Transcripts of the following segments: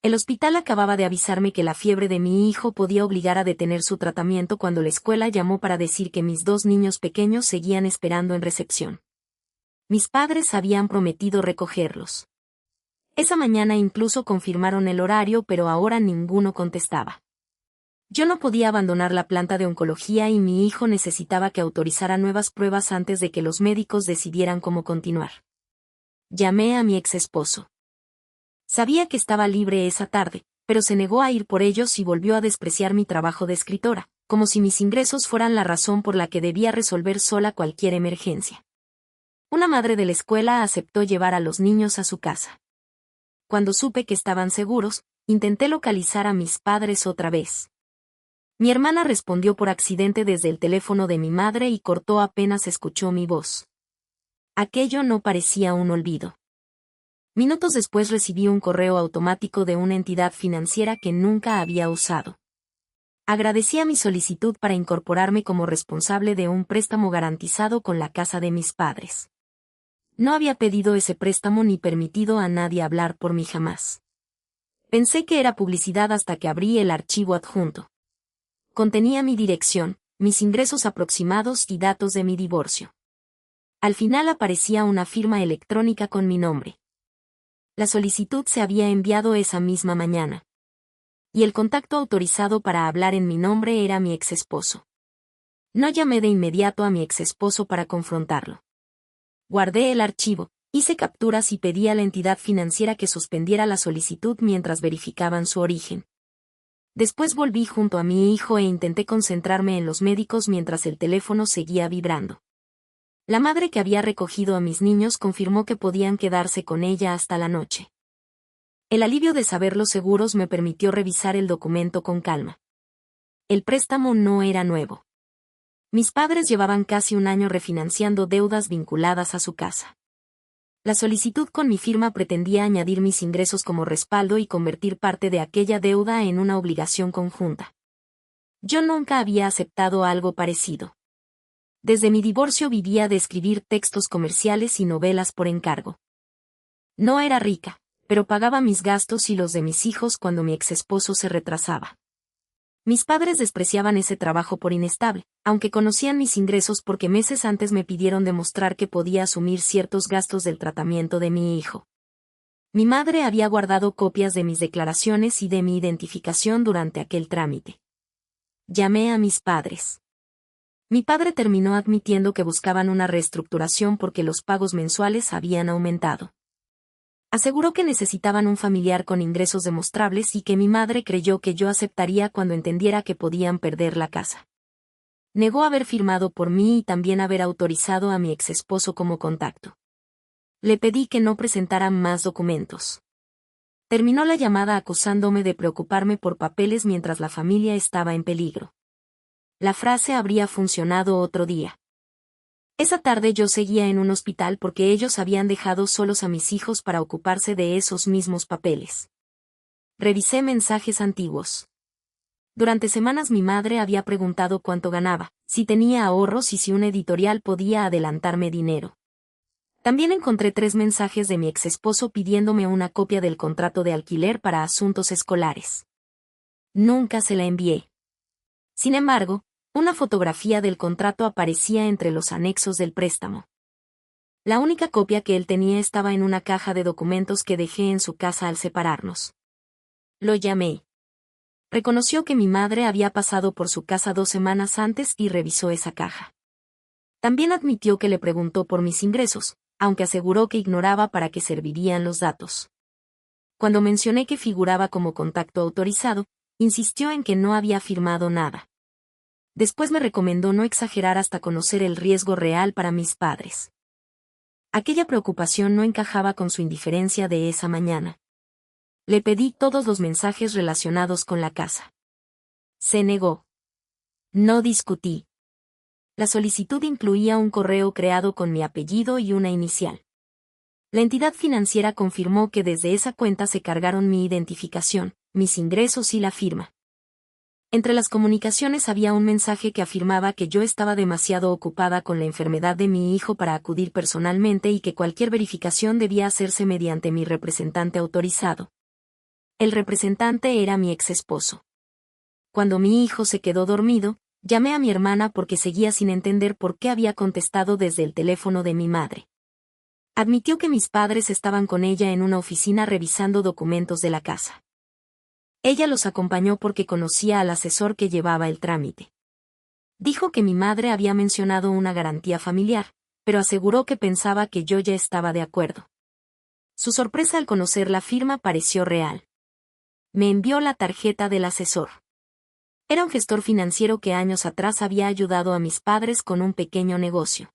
El hospital acababa de avisarme que la fiebre de mi hijo podía obligar a detener su tratamiento cuando la escuela llamó para decir que mis 2 niños pequeños seguían esperando en recepción. Mis padres habían prometido recogerlos. Esa mañana incluso confirmaron el horario, pero ahora ninguno contestaba. Yo no podía abandonar la planta de oncología y mi hijo necesitaba que autorizara nuevas pruebas antes de que los médicos decidieran cómo continuar. Llamé a mi exesposo. Sabía que estaba libre esa tarde, pero se negó a ir por ellos y volvió a despreciar mi trabajo de escritora, como si mis ingresos fueran la razón por la que debía resolver sola cualquier emergencia. Una madre de la escuela aceptó llevar a los niños a su casa. Cuando supe que estaban seguros, intenté localizar a mis padres otra vez. Mi hermana respondió por accidente desde el teléfono de mi madre y cortó apenas escuchó mi voz. Aquello no parecía un olvido. Minutos después recibí un correo automático de una entidad financiera que nunca había usado. Agradecía mi solicitud para incorporarme como responsable de un préstamo garantizado con la casa de mis padres. No había pedido ese préstamo ni permitido a nadie hablar por mí jamás. Pensé que era publicidad hasta que abrí el archivo adjunto. Contenía mi dirección, mis ingresos aproximados y datos de mi divorcio. Al final aparecía una firma electrónica con mi nombre. La solicitud se había enviado esa misma mañana. Y el contacto autorizado para hablar en mi nombre era mi exesposo. No llamé de inmediato a mi exesposo para confrontarlo. Guardé el archivo, hice capturas y pedí a la entidad financiera que suspendiera la solicitud mientras verificaban su origen. Después volví junto a mi hijo e intenté concentrarme en los médicos mientras el teléfono seguía vibrando. La madre que había recogido a mis niños confirmó que podían quedarse con ella hasta la noche. El alivio de saberlos seguros me permitió revisar el documento con calma. El préstamo no era nuevo. Mis padres llevaban casi un año refinanciando deudas vinculadas a su casa. La solicitud con mi firma pretendía añadir mis ingresos como respaldo y convertir parte de aquella deuda en una obligación conjunta. Yo nunca había aceptado algo parecido. Desde mi divorcio vivía de escribir textos comerciales y novelas por encargo. No era rica, pero pagaba mis gastos y los de mis hijos cuando mi exesposo se retrasaba. Mis padres despreciaban ese trabajo por inestable, aunque conocían mis ingresos porque meses antes me pidieron demostrar que podía asumir ciertos gastos del tratamiento de mi hijo. Mi madre había guardado copias de mis declaraciones y de mi identificación durante aquel trámite. Llamé a mis padres. Mi padre terminó admitiendo que buscaban una reestructuración porque los pagos mensuales habían aumentado. Aseguró que necesitaban un familiar con ingresos demostrables y que mi madre creyó que yo aceptaría cuando entendiera que podían perder la casa. Negó haber firmado por mí y también haber autorizado a mi exesposo como contacto. Le pedí que no presentara más documentos. Terminó la llamada acusándome de preocuparme por papeles mientras la familia estaba en peligro. La frase habría funcionado otro día. Esa tarde yo seguía en un hospital porque ellos habían dejado solos a mis hijos para ocuparse de esos mismos papeles. Revisé mensajes antiguos. Durante semanas mi madre había preguntado cuánto ganaba, si tenía ahorros y si una editorial podía adelantarme dinero. También encontré 3 mensajes de mi exesposo pidiéndome una copia del contrato de alquiler para asuntos escolares. Nunca se la envié. Sin embargo, una fotografía del contrato aparecía entre los anexos del préstamo. La única copia que él tenía estaba en una caja de documentos que dejé en su casa al separarnos. Lo llamé. Reconoció que mi madre había pasado por su casa 2 semanas antes y revisó esa caja. También admitió que le preguntó por mis ingresos, aunque aseguró que ignoraba para qué servirían los datos. Cuando mencioné que figuraba como contacto autorizado, insistió en que no había firmado nada. Después me recomendó no exagerar hasta conocer el riesgo real para mis padres. Aquella preocupación no encajaba con su indiferencia de esa mañana. Le pedí todos los mensajes relacionados con la casa. Se negó. No discutí. La solicitud incluía un correo creado con mi apellido y una inicial. La entidad financiera confirmó que desde esa cuenta se cargaron mi identificación, mis ingresos y la firma. Entre las comunicaciones había un mensaje que afirmaba que yo estaba demasiado ocupada con la enfermedad de mi hijo para acudir personalmente y que cualquier verificación debía hacerse mediante mi representante autorizado. El representante era mi ex esposo. Cuando mi hijo se quedó dormido, llamé a mi hermana porque seguía sin entender por qué había contestado desde el teléfono de mi madre. Admitió que mis padres estaban con ella en una oficina revisando documentos de la casa. Ella los acompañó porque conocía al asesor que llevaba el trámite. Dijo que mi madre había mencionado una garantía familiar, pero aseguró que pensaba que yo ya estaba de acuerdo. Su sorpresa al conocer la firma pareció real. Me envió la tarjeta del asesor. Era un gestor financiero que años atrás había ayudado a mis padres con un pequeño negocio.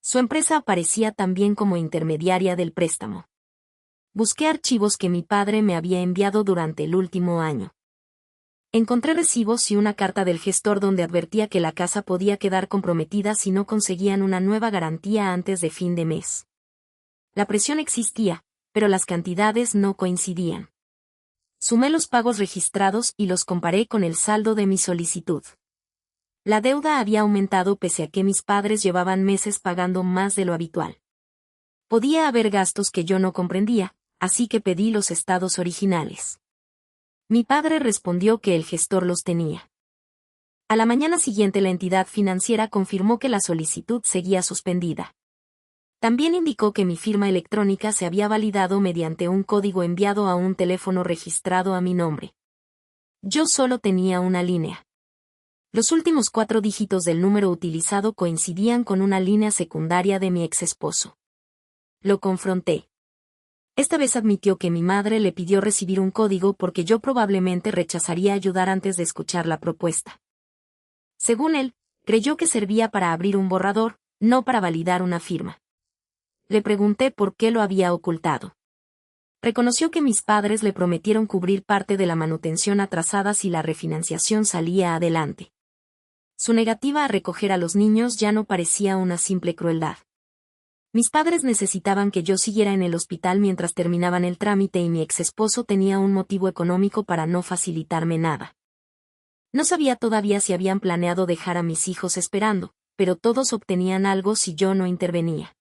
Su empresa aparecía también como intermediaria del préstamo. Busqué archivos que mi padre me había enviado durante el último año. Encontré recibos y una carta del gestor donde advertía que la casa podía quedar comprometida si no conseguían una nueva garantía antes de fin de mes. La presión existía, pero las cantidades no coincidían. Sumé los pagos registrados y los comparé con el saldo de mi solicitud. La deuda había aumentado pese a que mis padres llevaban meses pagando más de lo habitual. Podía haber gastos que yo no comprendía, así que pedí los estados originales. Mi padre respondió que el gestor los tenía. A la mañana siguiente la entidad financiera confirmó que la solicitud seguía suspendida. También indicó que mi firma electrónica se había validado mediante un código enviado a un teléfono registrado a mi nombre. Yo solo tenía una línea. Los últimos 4 dígitos del número utilizado coincidían con una línea secundaria de mi ex esposo. Lo confronté. Esta vez admitió que mi madre le pidió recibir un código porque yo probablemente rechazaría ayudar antes de escuchar la propuesta. Según él, creyó que servía para abrir un borrador, no para validar una firma. Le pregunté por qué lo había ocultado. Reconoció que mis padres le prometieron cubrir parte de la manutención atrasada si la refinanciación salía adelante. Su negativa a recoger a los niños ya no parecía una simple crueldad. Mis padres necesitaban que yo siguiera en el hospital mientras terminaban el trámite y mi ex esposo tenía un motivo económico para no facilitarme nada. No sabía todavía si habían planeado dejar a mis hijos esperando, pero todos obtenían algo si yo no intervenía.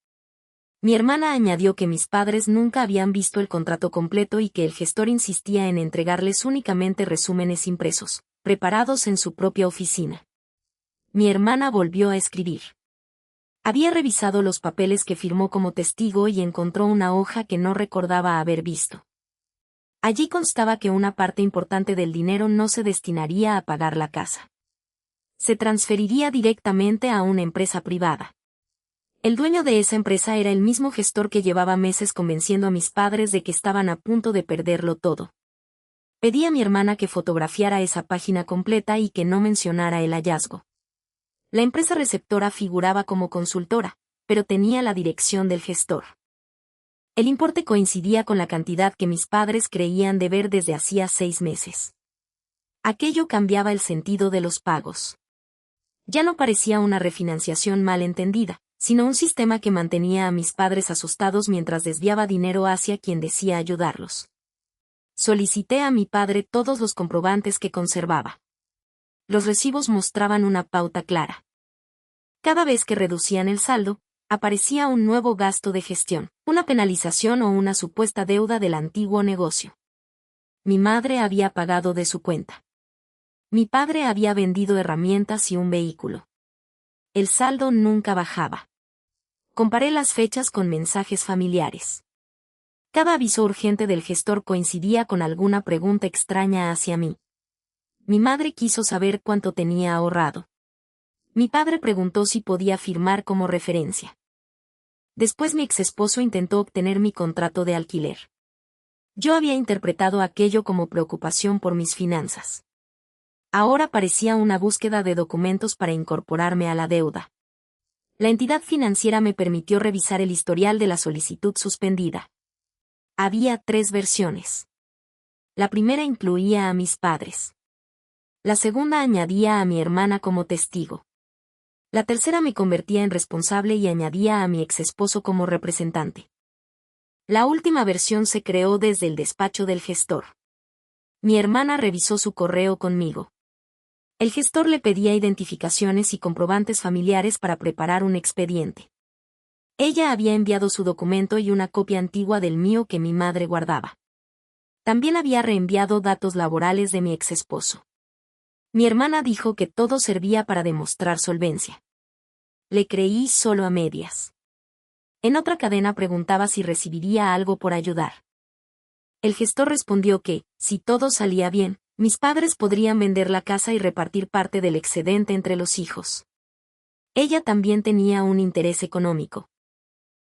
Mi hermana añadió que mis padres nunca habían visto el contrato completo y que el gestor insistía en entregarles únicamente resúmenes impresos, preparados en su propia oficina. Mi hermana volvió a escribir. Había revisado los papeles que firmó como testigo y encontró una hoja que no recordaba haber visto. Allí constaba que una parte importante del dinero no se destinaría a pagar la casa. Se transferiría directamente a una empresa privada. El dueño de esa empresa era el mismo gestor que llevaba meses convenciendo a mis padres de que estaban a punto de perderlo todo. Pedí a mi hermana que fotografiara esa página completa y que no mencionara el hallazgo. La empresa receptora figuraba como consultora, pero tenía la dirección del gestor. El importe coincidía con la cantidad que mis padres creían deber desde hacía 6 meses. Aquello cambiaba el sentido de los pagos. Ya no parecía una refinanciación mal entendida, sino un sistema que mantenía a mis padres asustados mientras desviaba dinero hacia quien decía ayudarlos. Solicité a mi padre todos los comprobantes que conservaba. Los recibos mostraban una pauta clara. Cada vez que reducían el saldo, aparecía un nuevo gasto de gestión, una penalización o una supuesta deuda del antiguo negocio. Mi madre había pagado de su cuenta. Mi padre había vendido herramientas y un vehículo. El saldo nunca bajaba. Comparé las fechas con mensajes familiares. Cada aviso urgente del gestor coincidía con alguna pregunta extraña hacia mí. Mi madre quiso saber cuánto tenía ahorrado. Mi padre preguntó si podía firmar como referencia. Después mi exesposo intentó obtener mi contrato de alquiler. Yo había interpretado aquello como preocupación por mis finanzas. Ahora parecía una búsqueda de documentos para incorporarme a la deuda. La entidad financiera me permitió revisar el historial de la solicitud suspendida. Había 3 versiones. La primera incluía a mis padres. La segunda añadía a mi hermana como testigo. La tercera me convertía en responsable y añadía a mi exesposo como representante. La última versión se creó desde el despacho del gestor. Mi hermana revisó su correo conmigo. El gestor le pedía identificaciones y comprobantes familiares para preparar un expediente. Ella había enviado su documento y una copia antigua del mío que mi madre guardaba. También había reenviado datos laborales de mi exesposo. Mi hermana dijo que todo servía para demostrar solvencia. Le creí solo a medias. En otra cadena preguntaba si recibiría algo por ayudar. El gestor respondió que, si todo salía bien, mis padres podrían vender la casa y repartir parte del excedente entre los hijos. Ella también tenía un interés económico.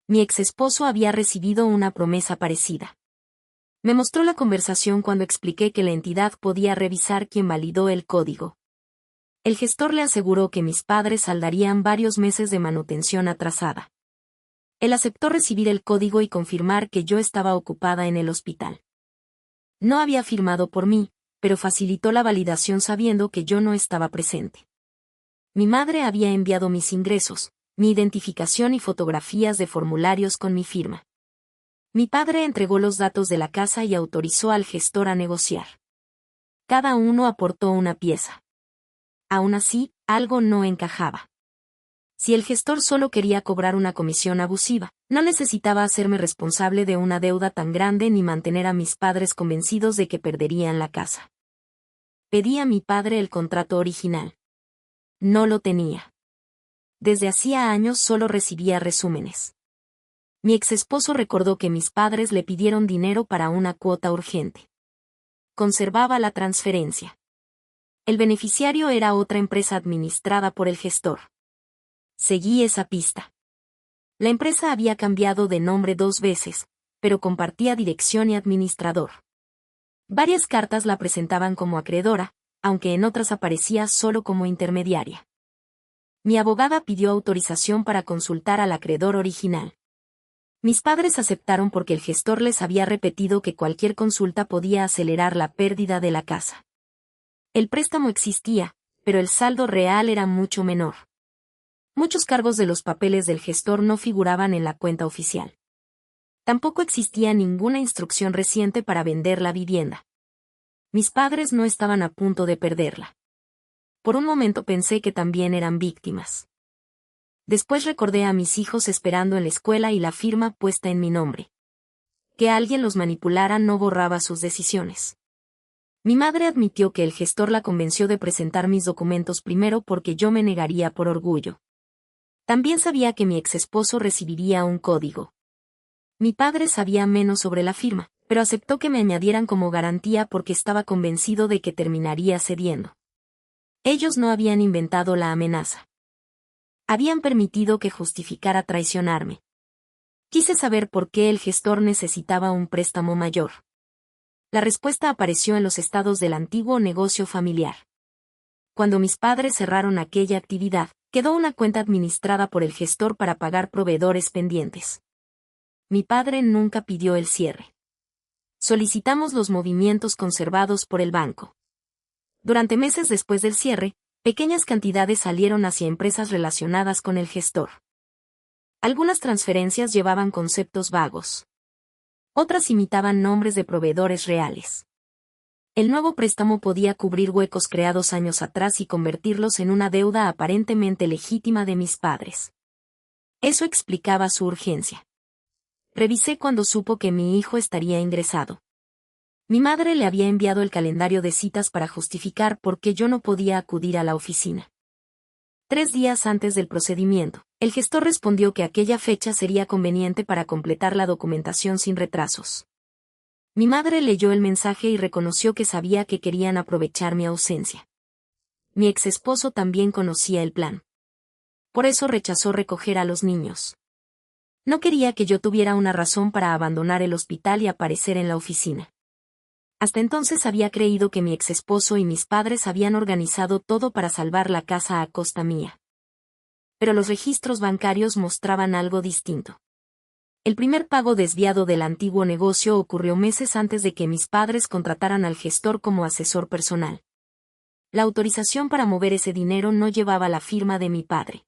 Mi exesposo había recibido una promesa parecida. Me mostró la conversación cuando expliqué que la entidad podía revisar quién validó el código. El gestor le aseguró que mis padres saldarían varios meses de manutención atrasada. Él aceptó recibir el código y confirmar que yo estaba ocupada en el hospital. No había firmado por mí, pero facilitó la validación sabiendo que yo no estaba presente. Mi madre había enviado mis ingresos, mi identificación y fotografías de formularios con mi firma. Mi padre entregó los datos de la casa y autorizó al gestor a negociar. Cada uno aportó una pieza. Aún así, algo no encajaba. Si el gestor solo quería cobrar una comisión abusiva, no necesitaba hacerme responsable de una deuda tan grande ni mantener a mis padres convencidos de que perderían la casa. Pedí a mi padre el contrato original. No lo tenía. Desde hacía años solo recibía resúmenes. Mi exesposo recordó que mis padres le pidieron dinero para una cuota urgente. Conservaba la transferencia. El beneficiario era otra empresa administrada por el gestor. Seguí esa pista. La empresa había cambiado de nombre 2 veces, pero compartía dirección y administrador. Varias cartas la presentaban como acreedora, aunque en otras aparecía solo como intermediaria. Mi abogada pidió autorización para consultar al acreedor original. Mis padres aceptaron porque el gestor les había repetido que cualquier consulta podía acelerar la pérdida de la casa. El préstamo existía, pero el saldo real era mucho menor. Muchos cargos de los papeles del gestor no figuraban en la cuenta oficial. Tampoco existía ninguna instrucción reciente para vender la vivienda. Mis padres no estaban a punto de perderla. Por un momento pensé que también eran víctimas. Después recordé a mis hijos esperando en la escuela y la firma puesta en mi nombre. Que alguien los manipulara no borraba sus decisiones. Mi madre admitió que el gestor la convenció de presentar mis documentos primero porque yo me negaría por orgullo. También sabía que mi exesposo recibiría un código. Mi padre sabía menos sobre la firma, pero aceptó que me añadieran como garantía porque estaba convencido de que terminaría cediendo. Ellos no habían inventado la amenaza. Habían permitido que justificara traicionarme. Quise saber por qué el gestor necesitaba un préstamo mayor. La respuesta apareció en los estados del antiguo negocio familiar. Cuando mis padres cerraron aquella actividad, quedó una cuenta administrada por el gestor para pagar proveedores pendientes. Mi padre nunca pidió el cierre. Solicitamos los movimientos conservados por el banco. Durante meses después del cierre, pequeñas cantidades salieron hacia empresas relacionadas con el gestor. Algunas transferencias llevaban conceptos vagos. Otras imitaban nombres de proveedores reales. El nuevo préstamo podía cubrir huecos creados años atrás y convertirlos en una deuda aparentemente legítima de mis padres. Eso explicaba su urgencia. Revisé cuando supo que mi hijo estaría ingresado. Mi madre le había enviado el calendario de citas para justificar por qué yo no podía acudir a la oficina. 3 días antes del procedimiento, el gestor respondió que aquella fecha sería conveniente para completar la documentación sin retrasos. Mi madre leyó el mensaje y reconoció que sabía que querían aprovechar mi ausencia. Mi exesposo también conocía el plan. Por eso rechazó recoger a los niños. No quería que yo tuviera una razón para abandonar el hospital y aparecer en la oficina. Hasta entonces había creído que mi exesposo y mis padres habían organizado todo para salvar la casa a costa mía. Pero los registros bancarios mostraban algo distinto. El primer pago desviado del antiguo negocio ocurrió meses antes de que mis padres contrataran al gestor como asesor personal. La autorización para mover ese dinero no llevaba la firma de mi padre.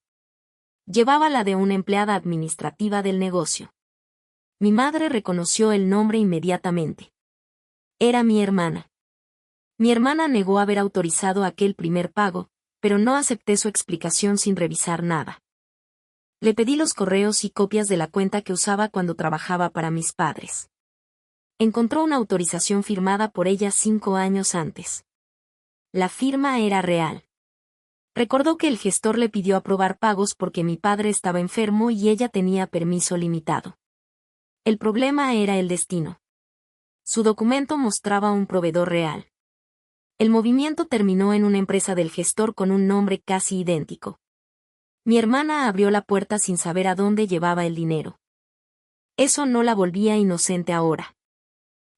Llevaba la de una empleada administrativa del negocio. Mi madre reconoció el nombre inmediatamente. Era mi hermana. Mi hermana negó haber autorizado aquel primer pago, pero no acepté su explicación sin revisar nada. Le pedí los correos y copias de la cuenta que usaba cuando trabajaba para mis padres. Encontró una autorización firmada por ella 5 años antes. La firma era real. Recordó que el gestor le pidió aprobar pagos porque mi padre estaba enfermo y ella tenía permiso limitado. El problema era el destino. Su documento mostraba un proveedor real. El movimiento terminó en una empresa del gestor con un nombre casi idéntico. Mi hermana abrió la puerta sin saber a dónde llevaba el dinero. Eso no la volvía inocente ahora.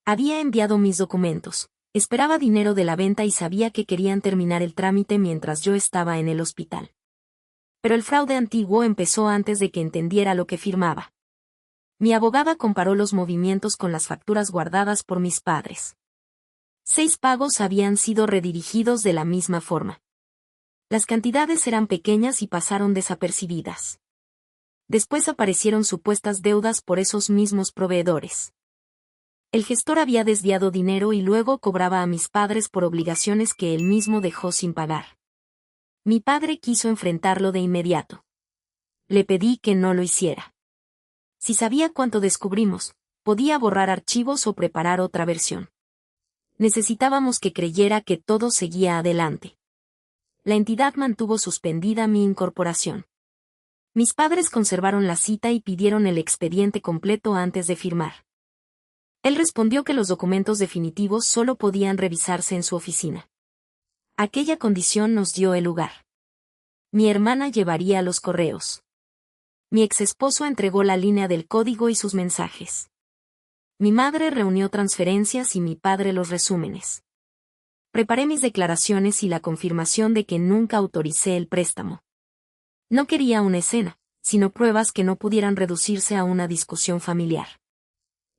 Había enviado mis documentos, esperaba dinero de la venta y sabía que querían terminar el trámite mientras yo estaba en el hospital. Pero el fraude antiguo empezó antes de que entendiera lo que firmaba. Mi abogada comparó los movimientos con las facturas guardadas por mis padres. 6 pagos habían sido redirigidos de la misma forma. Las cantidades eran pequeñas y pasaron desapercibidas. Después aparecieron supuestas deudas por esos mismos proveedores. El gestor había desviado dinero y luego cobraba a mis padres por obligaciones que él mismo dejó sin pagar. Mi padre quiso enfrentarlo de inmediato. Le pedí que no lo hiciera. Si sabía cuánto descubrimos, podía borrar archivos o preparar otra versión. Necesitábamos que creyera que todo seguía adelante. La entidad mantuvo suspendida mi incorporación. Mis padres conservaron la cita y pidieron el expediente completo antes de firmar. Él respondió que los documentos definitivos solo podían revisarse en su oficina. Aquella condición nos dio el lugar. Mi hermana llevaría los correos. Mi exesposo entregó la línea del código y sus mensajes. Mi madre reunió transferencias y mi padre los resúmenes. Preparé mis declaraciones y la confirmación de que nunca autoricé el préstamo. No quería una escena, sino pruebas que no pudieran reducirse a una discusión familiar.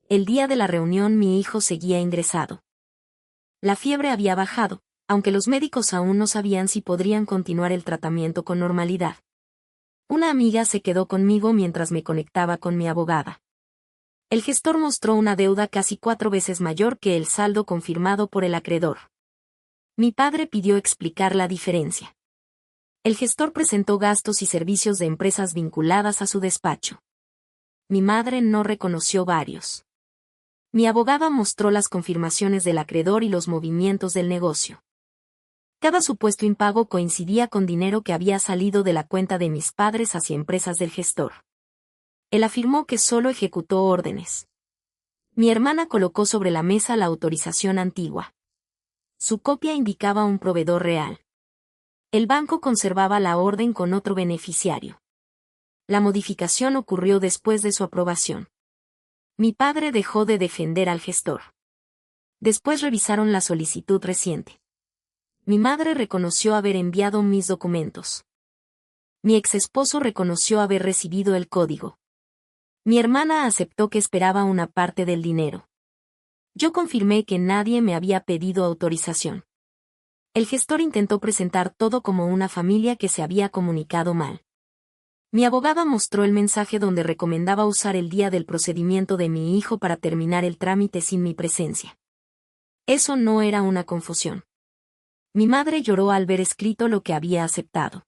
El día de la reunión mi hijo seguía ingresado. La fiebre había bajado, aunque los médicos aún no sabían si podrían continuar el tratamiento con normalidad. Una amiga se quedó conmigo mientras me conectaba con mi abogada. El gestor mostró una deuda casi 4 veces mayor que el saldo confirmado por el acreedor. Mi padre pidió explicar la diferencia. El gestor presentó gastos y servicios de empresas vinculadas a su despacho. Mi madre no reconoció varios. Mi abogada mostró las confirmaciones del acreedor y los movimientos del negocio. Cada supuesto impago coincidía con dinero que había salido de la cuenta de mis padres hacia empresas del gestor. Él afirmó que solo ejecutó órdenes. Mi hermana colocó sobre la mesa la autorización antigua. Su copia indicaba un proveedor real. El banco conservaba la orden con otro beneficiario. La modificación ocurrió después de su aprobación. Mi padre dejó de defender al gestor. Después revisaron la solicitud reciente. Mi madre reconoció haber enviado mis documentos. Mi exesposo reconoció haber recibido el código. Mi hermana aceptó que esperaba una parte del dinero. Yo confirmé que nadie me había pedido autorización. El gestor intentó presentar todo como una familia que se había comunicado mal. Mi abogada mostró el mensaje donde recomendaba usar el día del procedimiento de mi hijo para terminar el trámite sin mi presencia. Eso no era una confusión. Mi madre lloró al ver escrito lo que había aceptado.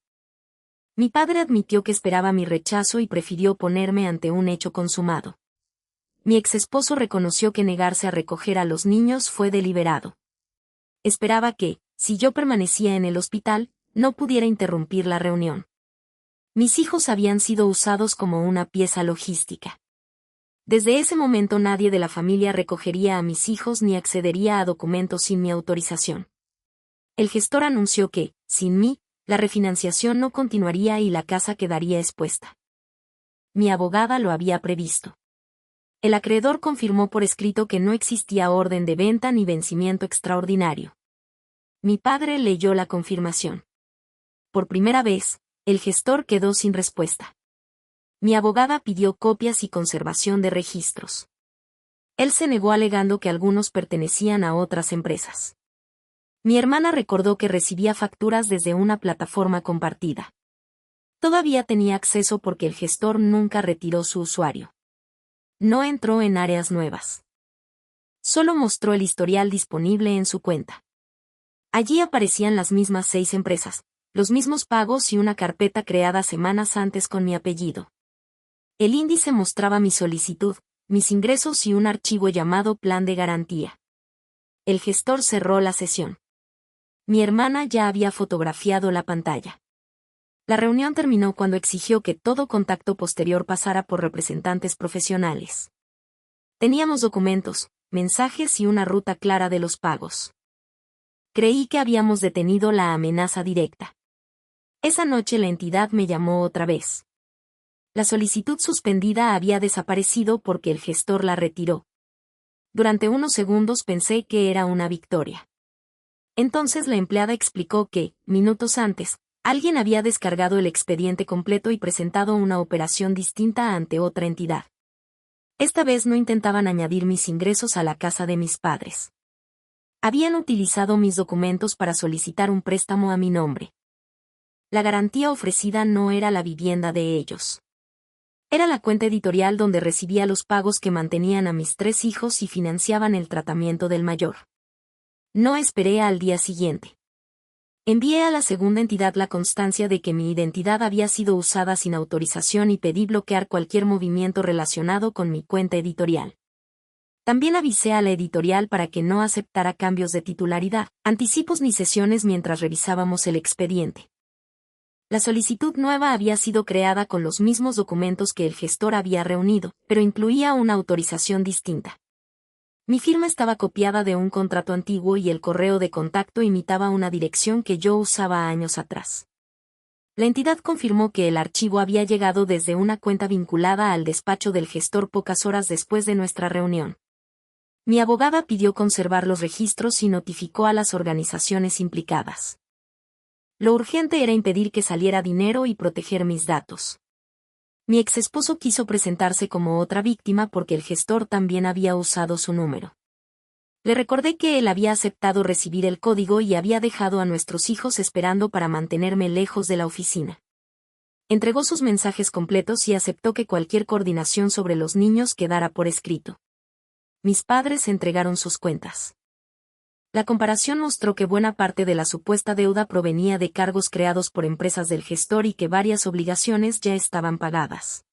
Mi padre admitió que esperaba mi rechazo y prefirió ponerme ante un hecho consumado. Mi exesposo reconoció que negarse a recoger a los niños fue deliberado. Esperaba que, si yo permanecía en el hospital, no pudiera interrumpir la reunión. Mis hijos habían sido usados como una pieza logística. Desde ese momento nadie de la familia recogería a mis hijos ni accedería a documentos sin mi autorización. El gestor anunció que, sin mí, la refinanciación no continuaría y la casa quedaría expuesta. Mi abogada lo había previsto. El acreedor confirmó por escrito que no existía orden de venta ni vencimiento extraordinario. Mi padre leyó la confirmación. Por primera vez, el gestor quedó sin respuesta. Mi abogada pidió copias y conservación de registros. Él se negó alegando que algunos pertenecían a otras empresas. Mi hermana recordó que recibía facturas desde una plataforma compartida. Todavía tenía acceso porque el gestor nunca retiró su usuario. No entró en áreas nuevas. Solo mostró el historial disponible en su cuenta. Allí aparecían las mismas 6 empresas, los mismos pagos y una carpeta creada semanas antes con mi apellido. El índice mostraba mi solicitud, mis ingresos y un archivo llamado Plan de Garantía. El gestor cerró la sesión. Mi hermana ya había fotografiado la pantalla. La reunión terminó cuando exigió que todo contacto posterior pasara por representantes profesionales. Teníamos documentos, mensajes y una ruta clara de los pagos. Creí que habíamos detenido la amenaza directa. Esa noche la entidad me llamó otra vez. La solicitud suspendida había desaparecido porque el gestor la retiró. Durante unos segundos pensé que era una victoria. Entonces la empleada explicó que, minutos antes, alguien había descargado el expediente completo y presentado una operación distinta ante otra entidad. Esta vez no intentaban añadir mis ingresos a la casa de mis padres. Habían utilizado mis documentos para solicitar un préstamo a mi nombre. La garantía ofrecida no era la vivienda de ellos. Era la cuenta editorial donde recibía los pagos que mantenían a mis 3 hijos y financiaban el tratamiento del mayor. No esperé al día siguiente. Envié a la segunda entidad la constancia de que mi identidad había sido usada sin autorización y pedí bloquear cualquier movimiento relacionado con mi cuenta editorial. También avisé a la editorial para que no aceptara cambios de titularidad, anticipos ni cesiones mientras revisábamos el expediente. La solicitud nueva había sido creada con los mismos documentos que el gestor había reunido, pero incluía una autorización distinta. Mi firma estaba copiada de un contrato antiguo y el correo de contacto imitaba una dirección que yo usaba años atrás. La entidad confirmó que el archivo había llegado desde una cuenta vinculada al despacho del gestor pocas horas después de nuestra reunión. Mi abogada pidió conservar los registros y notificó a las organizaciones implicadas. Lo urgente era impedir que saliera dinero y proteger mis datos. Mi exesposo quiso presentarse como otra víctima porque el gestor también había usado su número. Le recordé que él había aceptado recibir el código y había dejado a nuestros hijos esperando para mantenerme lejos de la oficina. Entregó sus mensajes completos y aceptó que cualquier coordinación sobre los niños quedara por escrito. Mis padres entregaron sus cuentas. La comparación mostró que buena parte de la supuesta deuda provenía de cargos creados por empresas del gestor y que varias obligaciones ya estaban pagadas.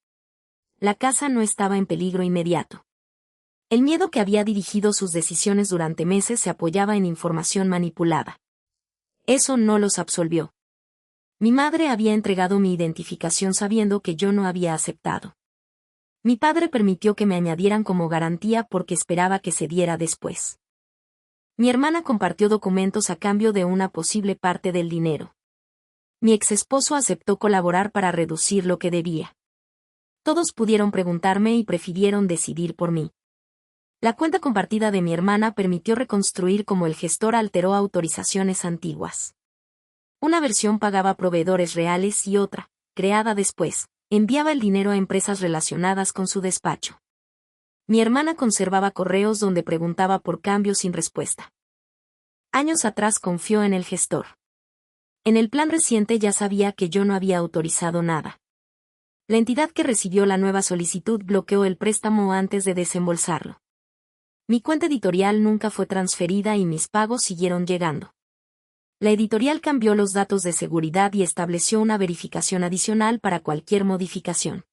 La casa no estaba en peligro inmediato. El miedo que había dirigido sus decisiones durante meses se apoyaba en información manipulada. Eso no los absolvió. Mi madre había entregado mi identificación sabiendo que yo no había aceptado. Mi padre permitió que me añadieran como garantía porque esperaba que se diera después. Mi hermana compartió documentos a cambio de una posible parte del dinero. Mi exesposo aceptó colaborar para reducir lo que debía. Todos pudieron preguntarme y prefirieron decidir por mí. La cuenta compartida de mi hermana permitió reconstruir cómo el gestor alteró autorizaciones antiguas. Una versión pagaba proveedores reales y otra, creada después, enviaba el dinero a empresas relacionadas con su despacho. Mi hermana conservaba correos donde preguntaba por cambios sin respuesta. Años atrás confió en el gestor. En el plan reciente ya sabía que yo no había autorizado nada. La entidad que recibió la nueva solicitud bloqueó el préstamo antes de desembolsarlo. Mi cuenta editorial nunca fue transferida y mis pagos siguieron llegando. La editorial cambió los datos de seguridad y estableció una verificación adicional para cualquier modificación.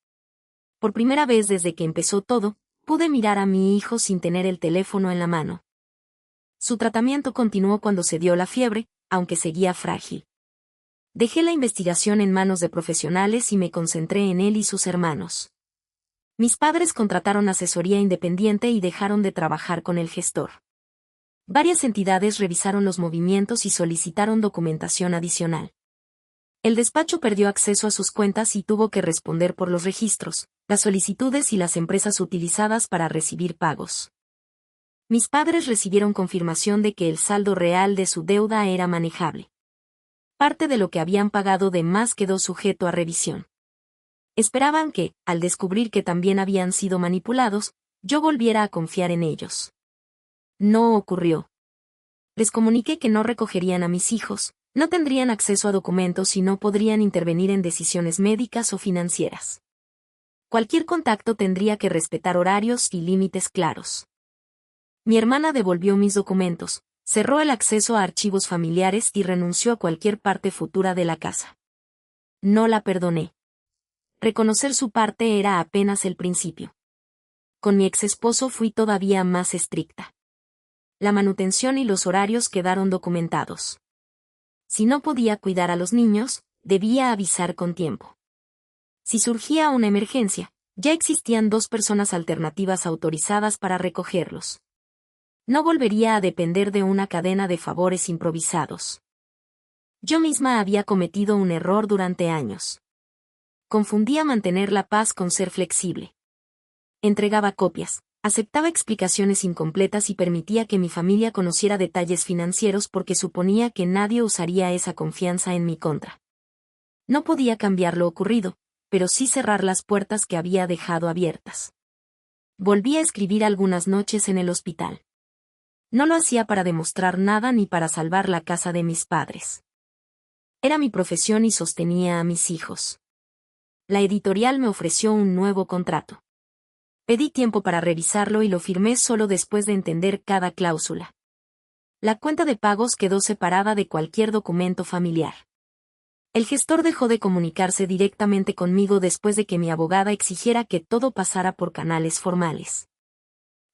Por primera vez desde que empezó todo, pude mirar a mi hijo sin tener el teléfono en la mano. Su tratamiento continuó cuando se dio la fiebre, aunque seguía frágil. Dejé la investigación en manos de profesionales y me concentré en él y sus hermanos. Mis padres contrataron asesoría independiente y dejaron de trabajar con el gestor. Varias entidades revisaron los movimientos y solicitaron documentación adicional. El despacho perdió acceso a sus cuentas y tuvo que responder por los registros, las solicitudes y las empresas utilizadas para recibir pagos. Mis padres recibieron confirmación de que el saldo real de su deuda era manejable. Parte de lo que habían pagado de más quedó sujeto a revisión. Esperaban que, al descubrir que también habían sido manipulados, yo volviera a confiar en ellos. No ocurrió. Les comuniqué que no recogerían a mis hijos, no tendrían acceso a documentos y no podrían intervenir en decisiones médicas o financieras. Cualquier contacto tendría que respetar horarios y límites claros. Mi hermana devolvió mis documentos, cerró el acceso a archivos familiares y renunció a cualquier parte futura de la casa. No la perdoné. Reconocer su parte era apenas el principio. Con mi exesposo fui todavía más estricta. La manutención y los horarios quedaron documentados. Si no podía cuidar a los niños, debía avisar con tiempo. Si surgía una emergencia, ya existían 2 personas alternativas autorizadas para recogerlos. No volvería a depender de una cadena de favores improvisados. Yo misma había cometido un error durante años. Confundía mantener la paz con ser flexible. Entregaba copias, aceptaba explicaciones incompletas y permitía que mi familia conociera detalles financieros porque suponía que nadie usaría esa confianza en mi contra. No podía cambiar lo ocurrido, pero sí cerrar las puertas que había dejado abiertas. Volví a escribir algunas noches en el hospital. No lo hacía para demostrar nada ni para salvar la casa de mis padres. Era mi profesión y sostenía a mis hijos. La editorial me ofreció un nuevo contrato. Pedí tiempo para revisarlo y lo firmé solo después de entender cada cláusula. La cuenta de pagos quedó separada de cualquier documento familiar. El gestor dejó de comunicarse directamente conmigo después de que mi abogada exigiera que todo pasara por canales formales.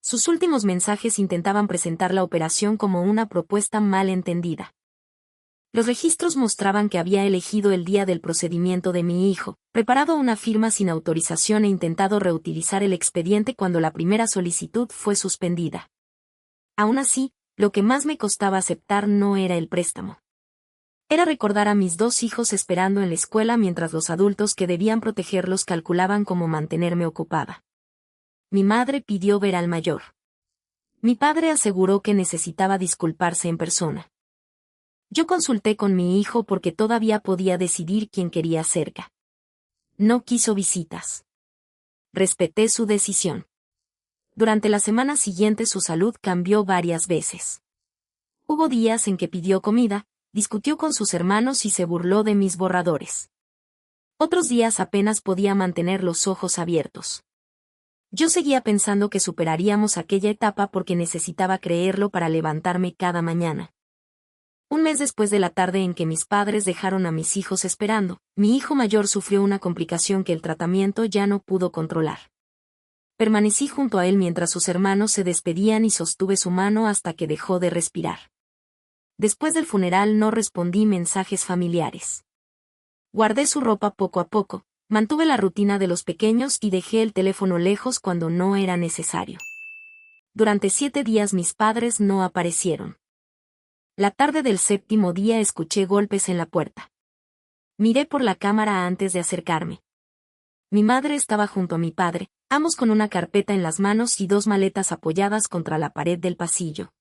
Sus últimos mensajes intentaban presentar la operación como una propuesta mal entendida. Los registros mostraban que había elegido el día del procedimiento de mi hijo, preparado una firma sin autorización e intentado reutilizar el expediente cuando la primera solicitud fue suspendida. Aún así, lo que más me costaba aceptar no era el préstamo. Era recordar a mis 2 hijos esperando en la escuela mientras los adultos que debían protegerlos calculaban cómo mantenerme ocupada. Mi madre pidió ver al mayor. Mi padre aseguró que necesitaba disculparse en persona. Yo consulté con mi hijo porque todavía podía decidir quién quería cerca. No quiso visitas. Respeté su decisión. Durante la semana siguiente su salud cambió varias veces. Hubo días en que pidió comida, discutió con sus hermanos y se burló de mis borradores. Otros días apenas podía mantener los ojos abiertos. Yo seguía pensando que superaríamos aquella etapa porque necesitaba creerlo para levantarme cada mañana. Un mes después de la tarde en que mis padres dejaron a mis hijos esperando, mi hijo mayor sufrió una complicación que el tratamiento ya no pudo controlar. Permanecí junto a él mientras sus hermanos se despedían y sostuve su mano hasta que dejó de respirar. Después del funeral no respondí mensajes familiares. Guardé su ropa poco a poco, mantuve la rutina de los pequeños y dejé el teléfono lejos cuando no era necesario. Durante 7 días mis padres no aparecieron. La tarde del 7º día escuché golpes en la puerta. Miré por la cámara antes de acercarme. Mi madre estaba junto a mi padre, ambos con una carpeta en las manos y 2 maletas apoyadas contra la pared del pasillo.